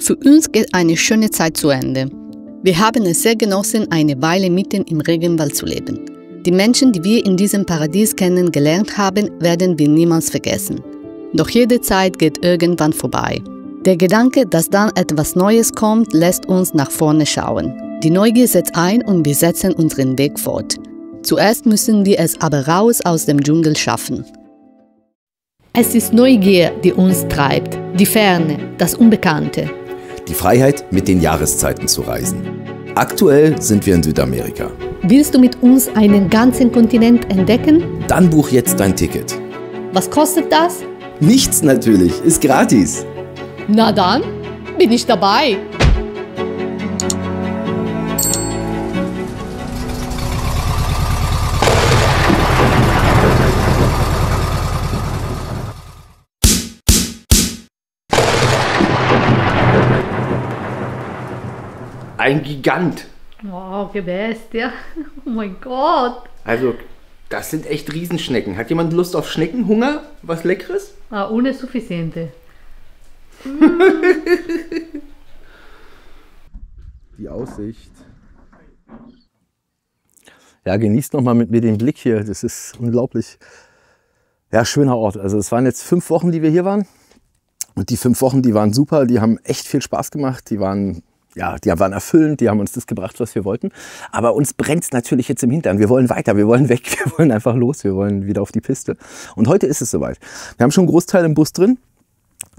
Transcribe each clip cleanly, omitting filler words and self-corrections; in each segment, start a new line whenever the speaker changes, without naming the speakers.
Für uns geht eine schöne Zeit zu Ende. Wir haben es sehr genossen, eine Weile mitten im Regenwald zu leben. Die Menschen, die wir in diesem Paradies kennengelernt haben, werden wir niemals vergessen. Doch jede Zeit geht irgendwann vorbei. Der Gedanke, dass dann etwas Neues kommt, lässt uns nach vorne schauen. Die Neugier setzt ein und wir setzen unseren Weg fort. Zuerst müssen wir es aber raus aus dem Dschungel schaffen. Es ist Neugier, die uns treibt, die Ferne, das Unbekannte.
Die Freiheit, mit den Jahreszeiten zu reisen. Aktuell sind wir in Südamerika.
Willst du mit uns einen ganzen Kontinent entdecken?
Dann buch jetzt dein Ticket.
Was kostet das?
Nichts natürlich, ist gratis.
Na dann, bin ich dabei.
Ein Gigant.
Wow, che bestia. Oh mein Gott.
Also, das sind echt Riesenschnecken. Hat jemand Lust auf Schnecken? Hunger? Was Leckeres?
Ah, uno è sufficiente.
Die Aussicht. Ja, genießt nochmal mit mir den Blick hier. Das ist unglaublich. Ja, schöner Ort. Also es waren jetzt 5 Wochen, die wir hier waren. Und die 5 Wochen, die waren super. Die haben echt viel Spaß gemacht. Die waren erfüllend, die haben uns das gebracht, was wir wollten. Aber uns brennt es natürlich jetzt im Hintern. Wir wollen weiter, wir wollen weg, wir wollen einfach los, wir wollen wieder auf die Piste. Und heute ist es soweit. Wir haben schon einen Großteil im Bus drin.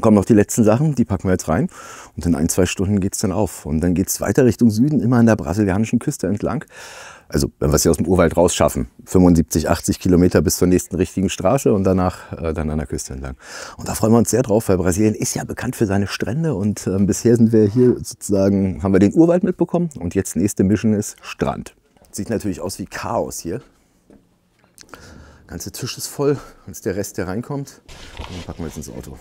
Kommen noch die letzten Sachen, die packen wir jetzt rein. Und in 1-2 Stunden geht es dann auf. Und dann geht es weiter Richtung Süden, immer an der brasilianischen Küste entlang. Also wenn wir es hier aus dem Urwald rausschaffen, 75, 80 Kilometer bis zur nächsten richtigen Straße und danach dann an der Küste entlang. Und da freuen wir uns sehr drauf, weil Brasilien ist ja bekannt für seine Strände und bisher sind wir hier sozusagen, haben wir den Urwald mitbekommen und jetzt nächste Mission ist Strand. Sieht natürlich aus wie Chaos hier. Der ganze Tisch ist voll, und der Rest, der reinkommt, und den packen wir jetzt ins Auto.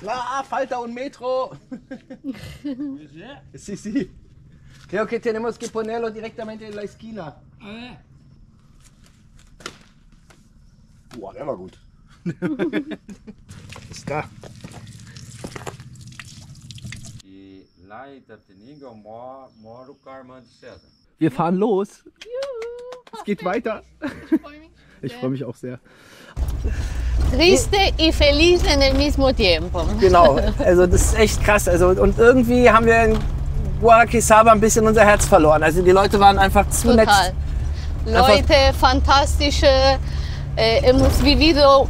La falta un metro. Sí, sí. Creo que tenemos que ponerlo directamente en la esquina. Boah, der war gut. Ist da. Wir fahren los. Es geht weiter. Ich freue mich auch sehr.
Triste y feliz en el mismo tiempo.
Genau, also das ist echt krass. Also, und irgendwie haben wir in Guaraquezaba ein bisschen unser Herz verloren. Also die Leute waren einfach zu nett.
Leute, fantastische. Hemos vivido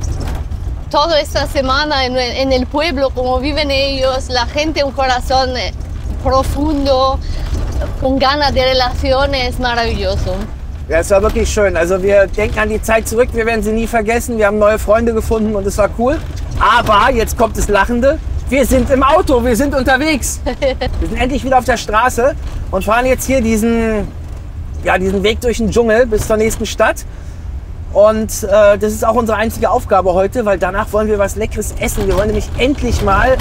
toda esta semana en el pueblo, como viven ellos. La gente, un corazón profundo, con ganas de relaciones, maravilloso.
Ja, es war wirklich schön. Also wir denken an die Zeit zurück, wir werden sie nie vergessen. Wir haben neue Freunde gefunden und es war cool. Aber, jetzt kommt das Lachende, wir sind im Auto, wir sind unterwegs. Wir sind endlich wieder auf der Straße und fahren jetzt hier diesen Weg durch den Dschungel bis zur nächsten Stadt. Und das ist auch unsere einzige Aufgabe heute, weil danach wollen wir was Leckeres essen. Wir wollen nämlich endlich mal,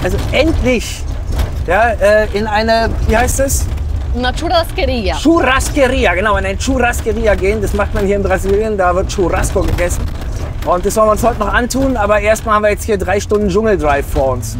in eine, wie heißt es?
Una churrasqueria.
Churrasqueria, genau, in eine Churrasqueria gehen. Das macht man hier in Brasilien, da wird Churrasco gegessen. Und das wollen wir uns heute noch antun, aber erstmal haben wir jetzt hier 3 Stunden Dschungeldrive vor uns.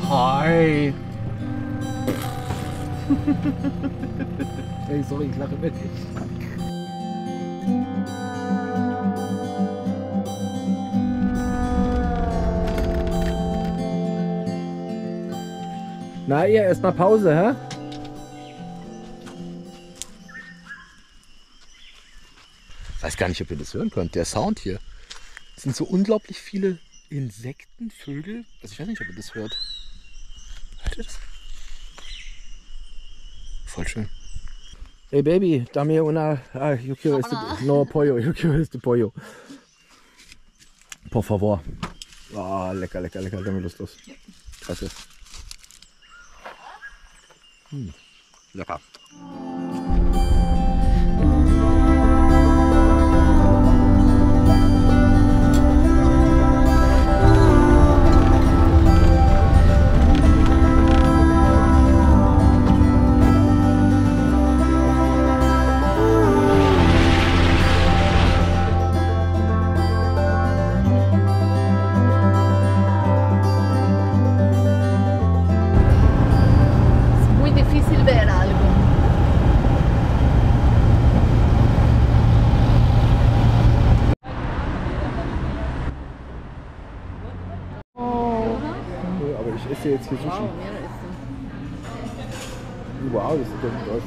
Hi. Hey, sorry, ich lache mit. Na, ihr erstmal Pause, hä? Ich weiß gar nicht, ob ihr das hören könnt. Der Sound hier. Es sind so unglaublich viele Insekten, Vögel. Also ich weiß nicht, ob ihr das hört. Hört ihr das? Voll schön. Hey Baby, dame una... yo quiero este... No, pollo. Yo quiero este pollo.
Por favor. Oh, lecker, lecker, lecker. Damit lustlos. Klasse. Lecker. Ich esse jetzt hier Sushi. Wow, das sieht ja gut aus.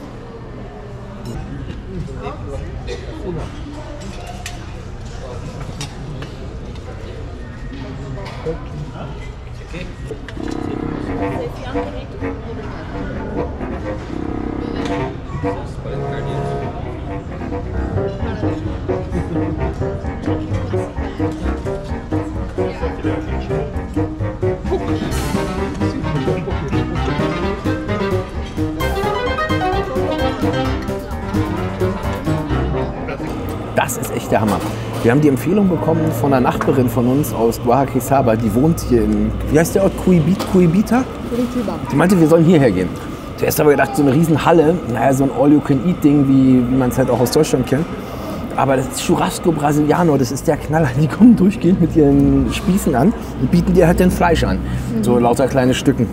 Das ist echt der Hammer. Wir haben die Empfehlung bekommen von einer Nachbarin von uns aus Guajaquizaba, die wohnt hier in, wie heißt der Ort, Cuibita? Die meinte, wir sollen hierher gehen. Zuerst haben wir gedacht, so eine riesen Halle, naja, so ein All-You-Can-Eat-Ding, wie man es halt auch aus Deutschland kennt. Aber das ist Churrasco Brasiliano, das ist der Knaller. Die kommen durchgehend mit ihren Spießen an und bieten dir halt den Fleisch an. So lauter kleine Stücken.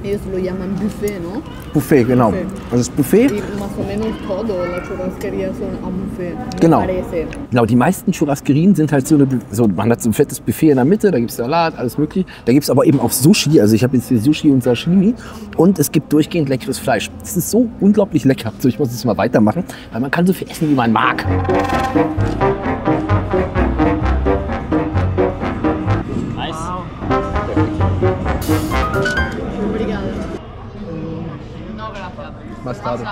Ellos lo llaman buffet, ¿no?
Buffet, genau.
Buffet.
Also das Buffet.
Y más o menos todo la churrasquería son un buffet.
Genau.
Parece.
Genau, die meisten Churraskerien sind halt so, man hat so ein fettes Buffet in der Mitte, da gibt es Salat, alles mögliche. Da gibt es aber eben auch Sushi, also ich habe jetzt hier Sushi und Sashimi und es gibt durchgehend leckeres Fleisch. Das ist so unglaublich lecker. So, ich muss jetzt mal weitermachen, weil man kann so viel essen, wie man mag.
Más tarde.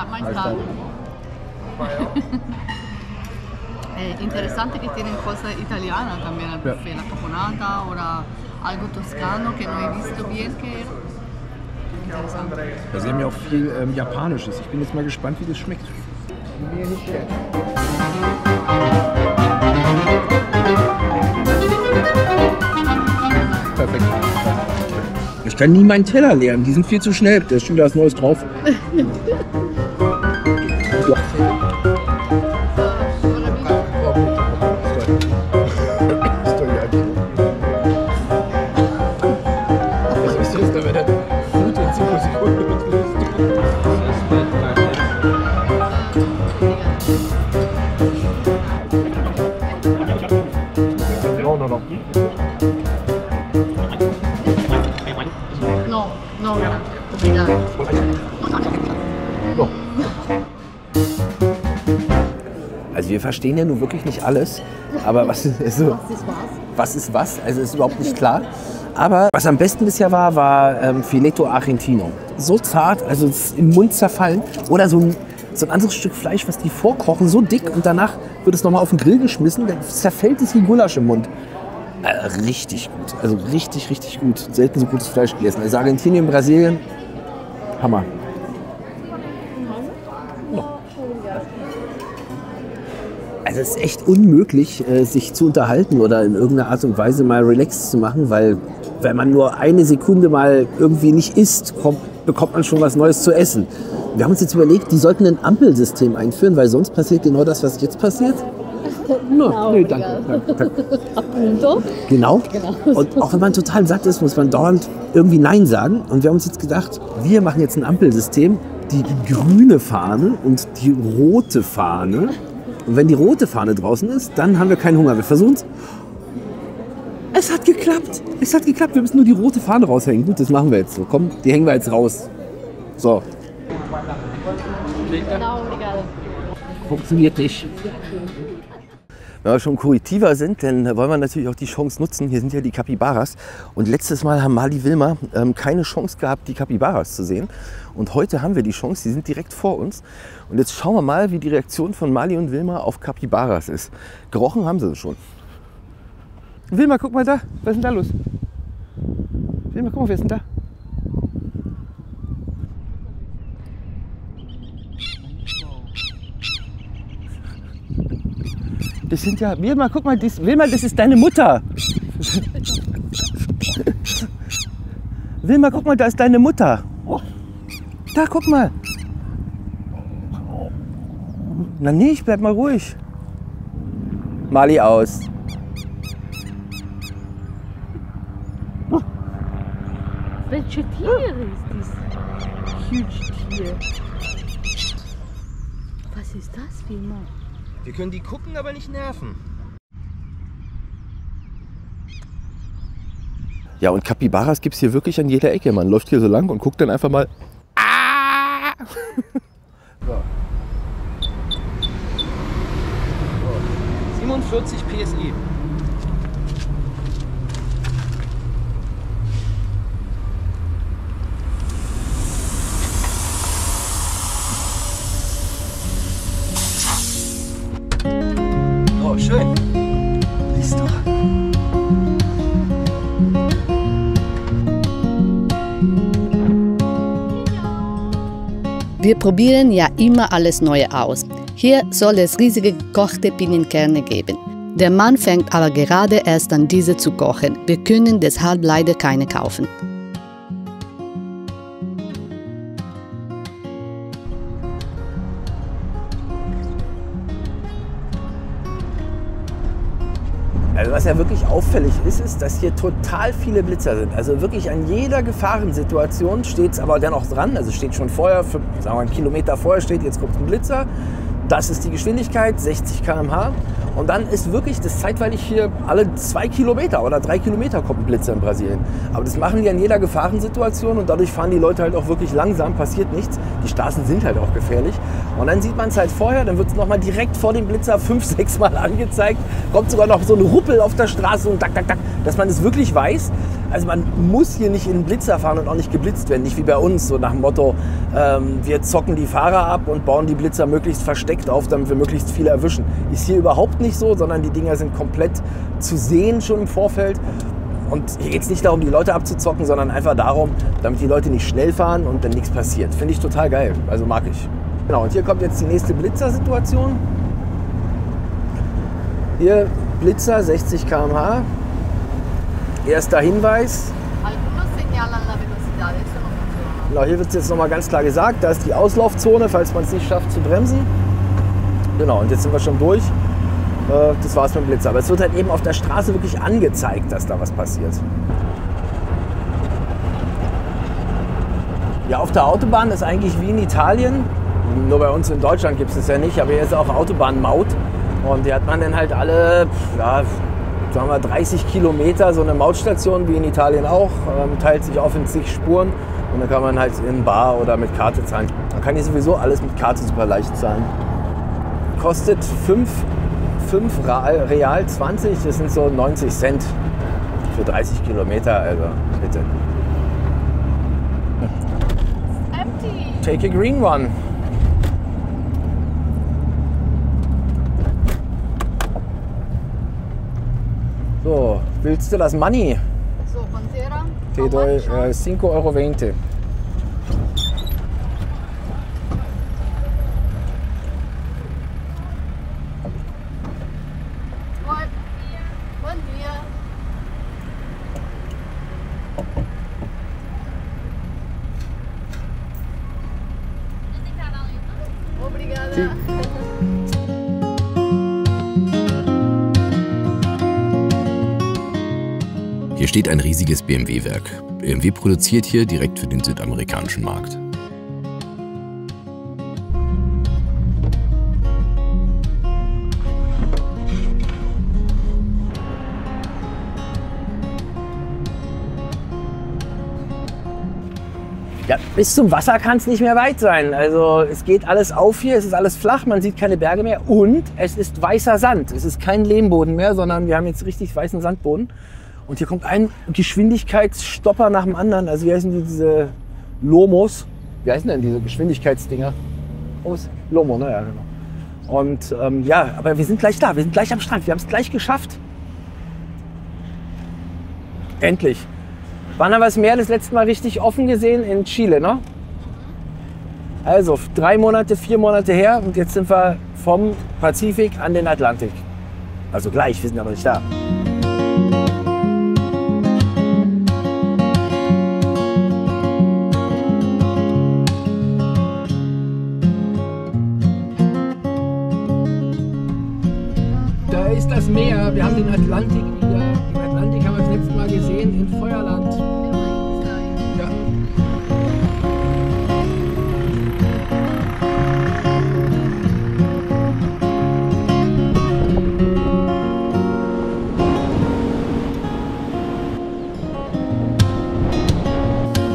Interesante que tienen cosas italianas también al buffet, la caponata oder algo toscano que no he visto bien que era. Interessant.
Ja, sie haben ja auch viel Japanisches. Ich bin jetzt mal gespannt, wie das schmeckt. Perfekt. Ich kann nie meinen Teller leeren, die sind viel zu schnell. Da ist schon wieder was Neues drauf.
No, obrigado.
Also wir verstehen ja nun wirklich nicht alles, aber was ist so? Was ist was? Also ist überhaupt nicht klar. Aber was am besten bisher war Filetto Argentino. So zart, also es ist im Mund zerfallen. Oder so ein anderes Stück Fleisch, was die vorkochen, so dick und danach wird es nochmal auf den Grill geschmissen, dann zerfällt es wie Gulasch im Mund. Richtig gut, also richtig, richtig gut. Selten so gutes Fleisch gegessen. Also Argentinien, Brasilien, Hammer. Also es ist echt unmöglich, sich zu unterhalten oder in irgendeiner Art und Weise mal relaxed zu machen, weil wenn man nur eine Sekunde mal irgendwie nicht isst, bekommt man schon was Neues zu essen. Wir haben uns jetzt überlegt, die sollten ein Ampelsystem einführen, weil sonst passiert genau das, was jetzt passiert. No, nee, danke. Genau. Und auch wenn man total satt ist, muss man dauernd irgendwie Nein sagen. Und wir haben uns jetzt gedacht, wir machen jetzt ein Ampelsystem, die grüne Fahne und die rote Fahne. Und wenn die rote Fahne draußen ist, dann haben wir keinen Hunger. Wir versuchen es. Es hat geklappt. Es hat geklappt. Wir müssen nur die rote Fahne raushängen. Gut, das machen wir jetzt so. Komm, die hängen wir jetzt raus. So. Funktioniert nicht. Wenn wir schon Curitiba sind, dann wollen wir natürlich auch die Chance nutzen. Hier sind ja die Capybaras. Und letztes Mal haben Mali Wilma keine Chance gehabt, die Capybaras zu sehen. Und heute haben wir die Chance, die sind direkt vor uns. Und jetzt schauen wir mal, wie die Reaktion von Mali und Wilma auf Capybaras ist. Gerochen haben sie schon.
Wilma, guck mal da. Was ist denn da los? Wilma, guck mal, wer ist denn da? Das sind ja... Wilma, guck mal, Wilma, das ist deine Mutter. Wilma, guck mal, da ist deine Mutter. Da, guck mal. Na nicht, bleib mal ruhig. Mali aus.
Welche Tier ist das? Huge Tier. Was ist das, Wilma?
Wir können die gucken, aber nicht nerven.
Ja, und Capybaras gibt es hier wirklich an jeder Ecke. Man läuft hier so lang und guckt dann einfach mal. Ah!
So. 47 PSI. Oh, schön. Lies doch.
Wir probieren ja immer alles Neue aus. Hier soll es riesige gekochte Pinienkerne geben. Der Mann fängt aber gerade erst an, diese zu kochen. Wir können deshalb leider keine kaufen.
Also was ja wirklich auffällig ist, ist, dass hier total viele Blitzer sind. Also wirklich an jeder Gefahrensituation steht es aber dennoch dran. Also steht schon vorher, sagen wir mal, einen Kilometer vorher steht, jetzt kommt ein Blitzer. Das ist die Geschwindigkeit, 60 km/h. Und dann ist wirklich das zeitweilig hier alle 2 Kilometer oder 3 Kilometer kommt ein Blitzer in Brasilien. Aber das machen die an jeder Gefahrensituation und dadurch fahren die Leute halt auch wirklich langsam, passiert nichts. Die Straßen sind halt auch gefährlich. Und dann sieht man es halt vorher, dann wird es nochmal direkt vor dem Blitzer 5, 6 Mal angezeigt. Kommt sogar noch so ein Ruppel auf der Straße und tak, tak, tak, dass man es wirklich weiß. Also man muss hier nicht in den Blitzer fahren und auch nicht geblitzt werden. Nicht wie bei uns, so nach dem Motto, wir zocken die Fahrer ab und bauen die Blitzer möglichst versteckt auf, damit wir möglichst viele erwischen. Ist hier überhaupt nicht so, sondern die Dinger sind komplett zu sehen schon im Vorfeld. Und hier geht es nicht darum, die Leute abzuzocken, sondern einfach darum, damit die Leute nicht schnell fahren und dann nichts passiert. Finde ich total geil, also mag ich. Genau, und hier kommt jetzt die nächste Blitzersituation. Hier Blitzer, 60 km/h. Erster Hinweis. Genau, hier wird es jetzt nochmal ganz klar gesagt, da ist die Auslaufzone, falls man es nicht schafft zu bremsen. Genau, und jetzt sind wir schon durch. Das war's mit dem Blitzer. Aber es wird halt eben auf der Straße wirklich angezeigt, dass da was passiert. Ja, auf der Autobahn ist eigentlich wie in Italien. Nur bei uns in Deutschland gibt es das ja nicht, aber hier ist auch Autobahnmaut. Und hier hat man dann halt alle, ja, sagen wir 30 Kilometer so eine Mautstation, wie in Italien auch. Teilt sich auf in zig Spuren. Und dann kann man halt in Bar oder mit Karte zahlen. Man kann hier sowieso alles mit Karte super leicht zahlen. Kostet 5 Real 20, das sind so 90 Cent für 30 Kilometer, also bitte.
Empty.
Take a green one. So, willst du das Money?
So, Pantera.
Te doy 5,20 €.
Bom dia. Obrigada.
Hier steht ein riesiges BMW-Werk. BMW produziert hier direkt für den südamerikanischen Markt.
Ja, bis zum Wasser kann es nicht mehr weit sein. Also es geht alles auf hier, es ist alles flach, man sieht keine Berge mehr und es ist weißer Sand. Es ist kein Lehmboden mehr, sondern wir haben jetzt richtig weißen Sandboden. Und hier kommt ein Geschwindigkeitsstopper nach dem anderen. Also wie heißen diese Lomos? Wie heißen denn diese Geschwindigkeitsdinger? Lomo, naja, genau. Und ja, aber wir sind gleich da, wir sind gleich am Strand, wir haben es gleich geschafft. Endlich. Wann haben wir das Meer das letzte Mal richtig offen gesehen? In Chile, ne? Also 3 Monate, 4 Monate her und jetzt sind wir vom Pazifik an den Atlantik. Also gleich, wir sind aber nicht da. Da ist das Meer, wir haben den Atlantik wieder. Den Atlantik haben wir das letzte Mal gesehen in Feuerland. Ja.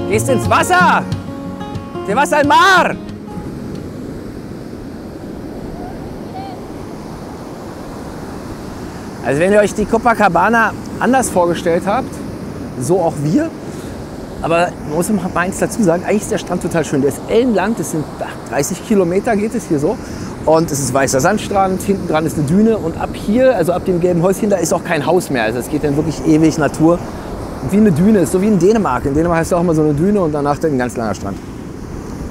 Gehst ins Wasser! Te vas al mar! Also wenn ihr euch die Copacabana anders vorgestellt habt, so auch wir. Aber man muss noch mal eins dazu sagen, eigentlich ist der Strand total schön. Der ist ellenlang, das sind 30 Kilometer geht es hier so. Und es ist weißer Sandstrand, hinten dran ist eine Düne. Und ab hier, also ab dem gelben Häuschen, da ist auch kein Haus mehr. Also es geht dann wirklich ewig Natur. Wie eine Düne, ist so wie in Dänemark. In Dänemark heißt es auch immer so eine Düne und danach dann ein ganz langer Strand.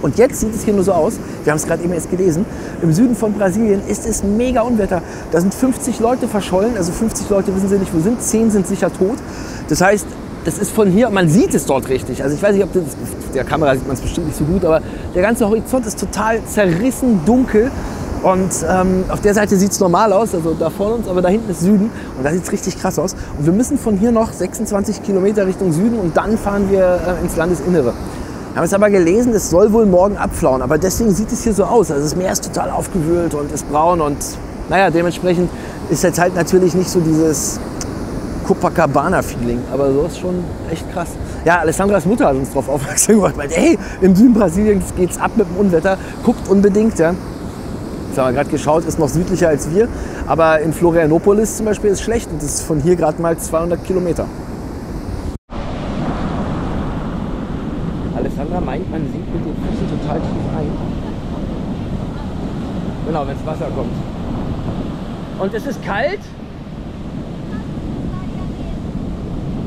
Und jetzt sieht es hier nur so aus, wir haben es gerade eben erst gelesen, im Süden von Brasilien ist es mega Unwetter. Da sind 50 Leute verschollen, also 50 Leute wissen Sie nicht, wo sind, 10 sind sicher tot. Das heißt, das ist von hier, man sieht es dort richtig. Also ich weiß nicht, ob das, der Kamera sieht man es bestimmt nicht so gut, aber der ganze Horizont ist total zerrissen, dunkel. Und auf der Seite sieht es normal aus, also da vor uns, aber da hinten ist Süden und da sieht es richtig krass aus. Und wir müssen von hier noch 26 Kilometer Richtung Süden und dann fahren wir ins Landesinnere. Wir haben es aber gelesen, es soll wohl morgen abflauen, aber deswegen sieht es hier so aus. Also das Meer ist total aufgewühlt und ist braun und naja, dementsprechend ist jetzt halt natürlich nicht so dieses Copacabana-Feeling, aber so ist schon echt krass. Ja, Alessandras Mutter hat uns darauf aufmerksam gemacht, weil hey, im Süden Brasiliens geht's ab mit dem Unwetter, guckt unbedingt, ja. Jetzt haben wir gerade geschaut, ist noch südlicher als wir, aber in Florianopolis zum Beispiel ist schlecht und das ist von hier gerade mal 200 Kilometer. Alessandra meint, man sinkt mit den Füßen total tief ein. Genau, wenn das Wasser kommt. Und es ist kalt.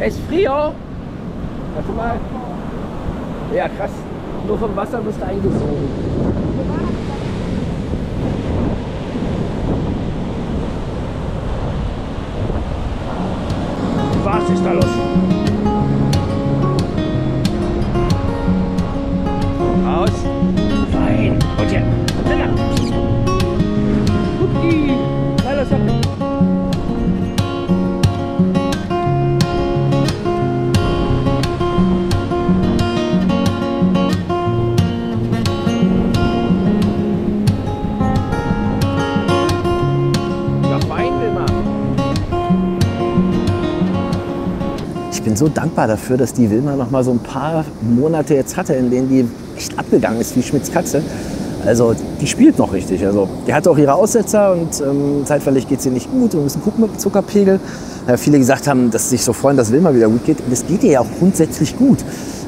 Es frio. Warte mal. Ja, krass. Nur vom Wasser wirst du eingesogen. Was ist da los? Aus. Fein. Und jetzt. Cookie. Hallo, Socken. Ja, fein, Wilma. Ich bin so dankbar dafür, dass die Wilma noch mal so ein paar Monate jetzt hatte, in denen die echt abgegangen ist wie Schmitz Katze. Also die spielt noch richtig. Also die hatte auch ihre Aussetzer und zeitweilig geht es ihr nicht gut. Wir müssen gucken mit dem Zuckerpegel. Viele gesagt haben, dass sie sich so freuen, dass Wilma wieder gut geht. Und das geht ihr ja auch grundsätzlich gut.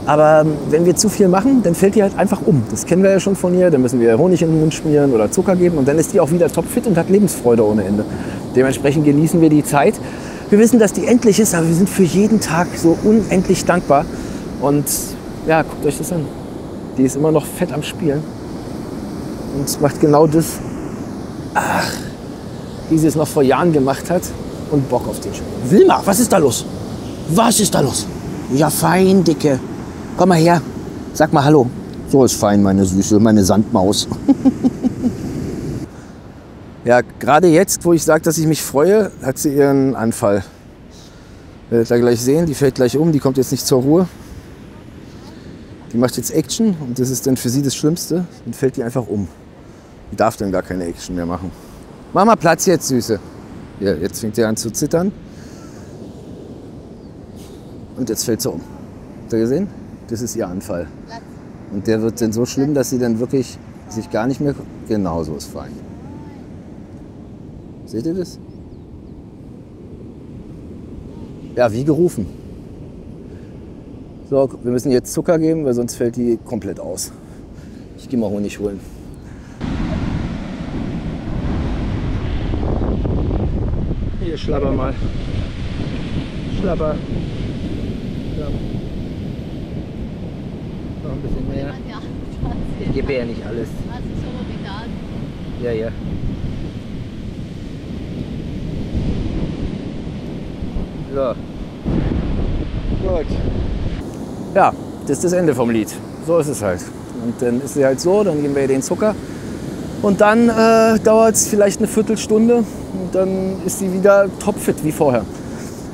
Aber wenn wir zu viel machen, dann fällt die halt einfach um. Das kennen wir ja schon von ihr. Dann müssen wir Honig in den Mund schmieren oder Zucker geben. Und dann ist die auch wieder topfit und hat Lebensfreude ohne Ende. Dementsprechend genießen wir die Zeit. Wir wissen, dass die endlich ist, aber wir sind für jeden Tag so unendlich dankbar. Und ja, guckt euch das an. Die ist immer noch fett am Spielen. Und macht genau das, wie sie es noch vor Jahren gemacht hat. Und Bock auf den Spiel. Wilma, was ist da los? Was ist da los? Ja, fein, Dicke. Komm mal her. Sag mal Hallo. So ist fein, meine Süße, meine Sandmaus. Ja, gerade jetzt, wo ich sage, dass ich mich freue, hat sie ihren Anfall. Werdet ihr gleich sehen, die fällt gleich um, die kommt jetzt nicht zur Ruhe. Die macht jetzt Action und das ist dann für sie das Schlimmste. Dann fällt die einfach um. Die darf dann gar keine Action mehr machen. Mach mal Platz jetzt, Süße. Ja, jetzt fängt sie an zu zittern. Und jetzt fällt sie um. Habt ihr gesehen? Das ist ihr Anfall. Und der wird dann so schlimm, dass sie dann wirklich sich gar nicht mehr... Genau so ist fein. Seht ihr das? Ja, wie gerufen. So, wir müssen jetzt Zucker geben, weil sonst fällt die komplett aus. Ich gehe mal Honig holen. Hier, schlabber mal. Schlabber. Gramm. Noch ein bisschen mehr. Ich gebe ja nicht alles. Ja, ja. So. Gut. Ja, das ist das Ende vom Lied. So ist es halt. Und dann ist es halt so, dann geben wir den Zucker. Und dann dauert es vielleicht eine Viertelstunde und dann ist sie wieder topfit wie vorher.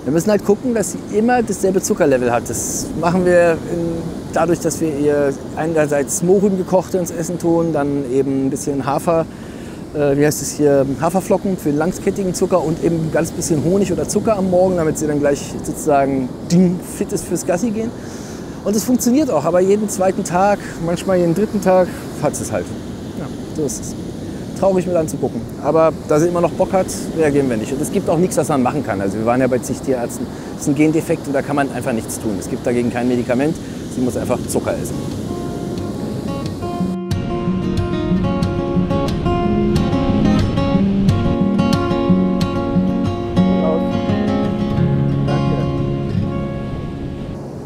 Wir müssen halt gucken, dass sie immer dasselbe Zuckerlevel hat. Das machen wir dadurch, dass wir ihr einerseits Mohrrüben gekochte ins Essen tun, dann eben ein bisschen Haferflocken für den langkettigen Zucker und eben ein ganz bisschen Honig oder Zucker am Morgen, damit sie dann gleich sozusagen fit ist fürs Gassi gehen. Und es funktioniert auch, aber jeden zweiten Tag, manchmal jeden dritten Tag, hat es halt. Ja, so ist es. Traurig mit anzugucken. Aber da sie immer noch Bock hat, reagieren wir nicht. Und es gibt auch nichts, was man machen kann. Also wir waren ja bei zig Tierärzten. Das ist ein Gendefekt und da kann man einfach nichts tun. Es gibt dagegen kein Medikament. Sie muss einfach Zucker essen.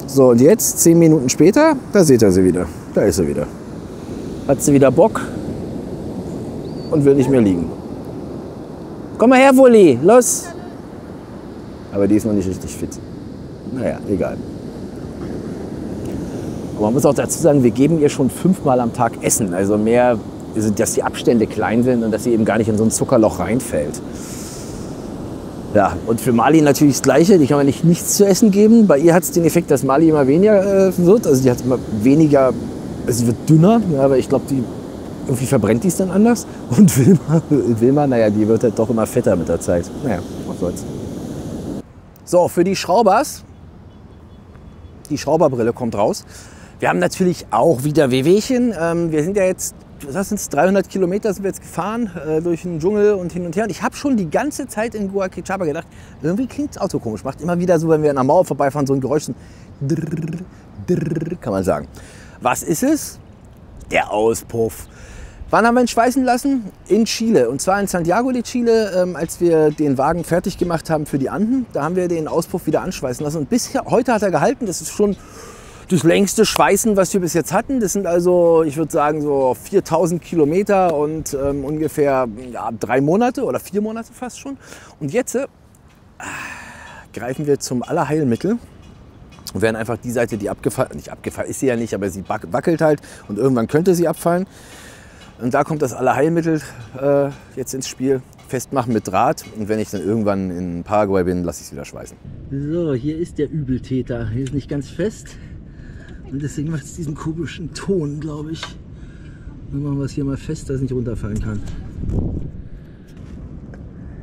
So, und jetzt, 10 Minuten später, da seht ihr sie wieder. Da ist sie wieder. Hat sie wieder Bock und will nicht mehr liegen. Komm mal her, Wulli, los! Aber die ist noch nicht richtig fit. Naja, egal. Aber man muss auch dazu sagen, wir geben ihr schon 5-mal am Tag Essen. Also mehr, dass die Abstände klein sind und dass sie eben gar nicht in so ein Zuckerloch reinfällt. Ja, und für Mali natürlich das Gleiche, die kann man nicht nichts zu essen geben. Bei ihr hat es den Effekt, dass Mali immer weniger wird, also die hat immer weniger, also sie wird dünner, ja, aber ich glaube, irgendwie verbrennt die es dann anders. Und Wilma, naja, die wird halt doch immer fetter mit der Zeit. Naja, was soll's. So, für die Schraubers, die Schrauberbrille kommt raus. Wir haben natürlich auch wieder Wehwehchen. Wir sind ja jetzt, was sind es, 300 Kilometer sind wir jetzt gefahren durch den Dschungel und hin und her. Und ich habe schon die ganze Zeit in Guaquechaba gedacht, irgendwie klingt das Auto komisch. Macht immer wieder so, wenn wir an der Mauer vorbeifahren, so ein Geräusch, so ein Drrr, Drrr, kann man sagen. Was ist es? Der Auspuff. Wann haben wir ihn schweißen lassen? In Chile. Und zwar in Santiago de Chile, als wir den Wagen fertig gemacht haben für die Anden. Da haben wir den Auspuff wieder anschweißen lassen. Und bis heute hat er gehalten. Das ist schon das längste Schweißen, was wir bis jetzt hatten. Das sind also, ich würde sagen, so 4000 Kilometer und ungefähr 3 Monate oder 4 Monate fast schon. Und jetzt greifen wir zum Allerheilmittel und werden einfach die Seite, die abgefallen, nicht abgefallen ist sie ja nicht, aber sie wackelt halt und irgendwann könnte sie abfallen. Und da kommt das Allerheilmittel jetzt ins Spiel. Festmachen mit Draht und wenn ich dann irgendwann in Paraguay bin, lasse ich es wieder schweißen. So, hier ist der Übeltäter. Hier ist nicht ganz fest. Und deswegen macht es diesen komischen Ton, glaube ich. Dann machen wir es hier mal fest, dass es nicht runterfallen kann.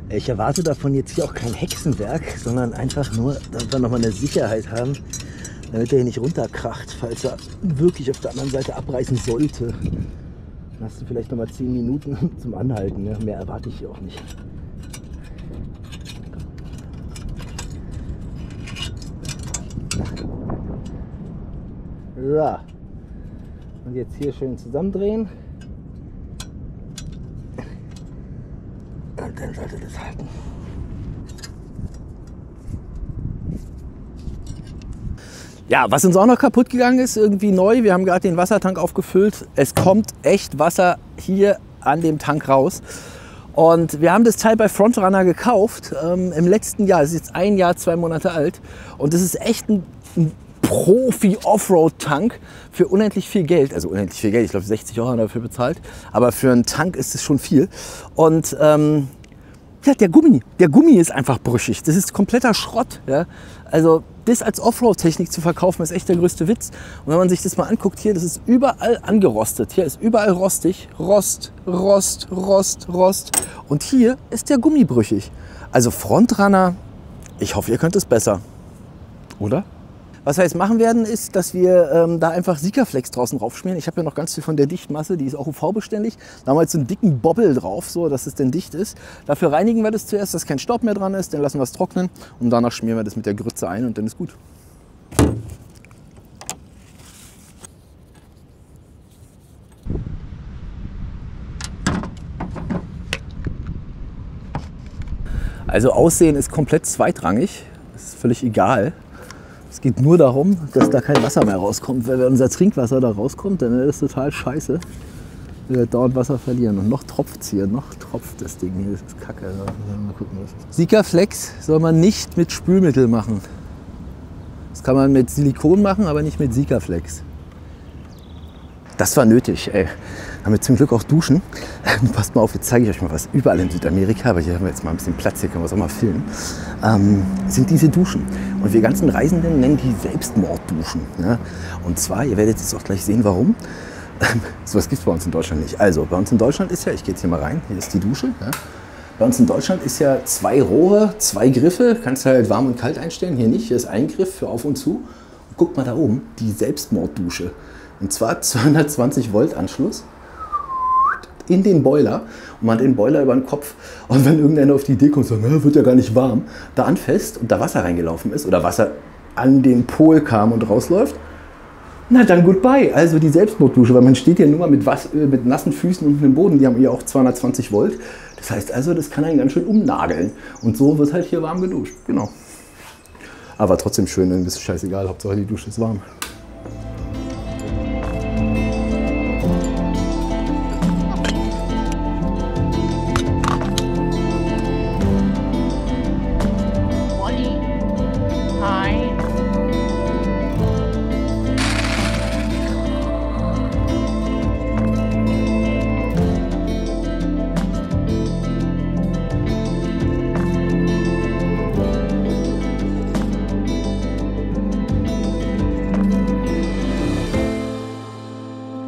Ich erwarte davon jetzt hier auch kein Hexenwerk, sondern einfach nur, dass wir nochmal eine Sicherheit haben, damit er hier nicht runterkracht, falls er wirklich auf der anderen Seite abreißen sollte. Dann hast du vielleicht nochmal 10 Minuten zum Anhalten. Ne? Mehr erwarte ich hier auch nicht. So. Und jetzt hier schön zusammendrehen. Und dann sollte das halten. Ja, was uns auch noch kaputt gegangen ist, irgendwie neu, wir haben gerade den Wassertank aufgefüllt. Es kommt echt Wasser hier an dem Tank raus. Und wir haben das Teil bei Frontrunner gekauft im letzten Jahr. Es ist jetzt 1 Jahr, 2 Monate alt. Und das ist echt ein Profi-Offroad-Tank für unendlich viel Geld. Also unendlich viel Geld, ich glaube 60 € dafür bezahlt. Aber für einen Tank ist es schon viel. Und ja, der Gummi ist einfach brüchig. Das ist kompletter Schrott. Ja? Also das als Offroad-Technik zu verkaufen, ist echt der größte Witz. Und wenn man sich das mal anguckt, hier, das ist überall angerostet. Hier ist überall rostig. Rost, Rost, Rost, Rost. Und hier ist der Gummi brüchig. Also Frontrunner, ich hoffe, ihr könnt es besser. Oder? Was wir jetzt machen werden, ist, dass wir da einfach Sikaflex draußen draufschmieren. Ich habe ja noch ganz viel von der Dichtmasse, die ist auch UV-beständig. Da haben wir jetzt so einen dicken Bobbel drauf, so dass es denn dicht ist. Dafür reinigen wir das zuerst, dass kein Staub mehr dran ist. Dann lassen wir es trocknen und danach schmieren wir das mit der Grütze ein und dann ist gut. Also Aussehen ist komplett zweitrangig. Das ist völlig egal.
Es geht nur darum, dass da kein Wasser mehr rauskommt. Weil wenn unser Trinkwasser da rauskommt, dann ist das total scheiße. Wir dauernd Wasser verlieren. Und noch tropft es hier, noch tropft das Ding hier. Das ist kacke. Mal gucken, was ist. Sikaflex soll man nicht mit Spülmittel machen. Das kann man mit Silikon machen, aber nicht mit Sikaflex. Das war nötig, ey. Haben wir zum Glück auch Duschen. Passt mal auf, jetzt zeige ich euch mal was. Überall in Südamerika, aber hier haben wir jetzt mal ein bisschen Platz, hier können wir es auch mal filmen, sind diese Duschen. Und wir ganzen Reisenden nennen die Selbstmordduschen. Ja? Und zwar, ihr werdet jetzt auch gleich sehen, warum. Sowas gibt es bei uns in Deutschland nicht. Also, bei uns in Deutschland ist ja, ich gehe jetzt hier mal rein, hier ist die Dusche. Ja? Bei uns in Deutschland ist ja 2 Rohre, 2 Griffe, kannst du halt warm und kalt einstellen. Hier nicht, hier ist ein Griff für auf und zu. Und guck mal da oben, die Selbstmorddusche. Und zwar 220 Volt Anschluss in den Boiler. Und man hat den Boiler über den Kopf. Und wenn irgendeiner auf die Idee kommt und sagt, wird ja gar nicht warm, da anfasst und da Wasser reingelaufen ist oder Wasser an den Pol kam und rausläuft, na dann goodbye. Also die Selbstmorddusche, weil man steht hier nur mal mit nassen Füßen und dem Boden, die haben ja auch 220 Volt. Das heißt also, das kann einen ganz schön umnageln. Und so wird halt hier warm geduscht. Genau. Aber trotzdem schön, ein bisschen scheißegal, Hauptsache die Dusche ist warm.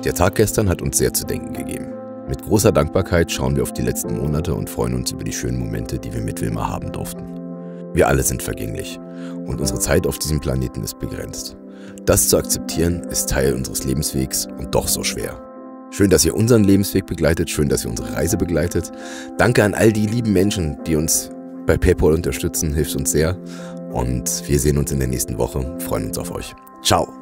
Der Tag gestern hat uns sehr zu denken gegeben. Mit großer Dankbarkeit schauen wir auf die letzten Monate und freuen uns über die schönen Momente, die wir mit Wilma haben durften. Wir alle sind vergänglich und unsere Zeit auf diesem Planeten ist begrenzt. Das zu akzeptieren ist Teil unseres Lebenswegs und doch so schwer. Schön, dass ihr unseren Lebensweg begleitet, schön, dass ihr unsere Reise begleitet. Danke an all die lieben Menschen, die uns bei PayPal unterstützen, hilft uns sehr. Und wir sehen uns in der nächsten Woche, freuen uns auf euch. Ciao!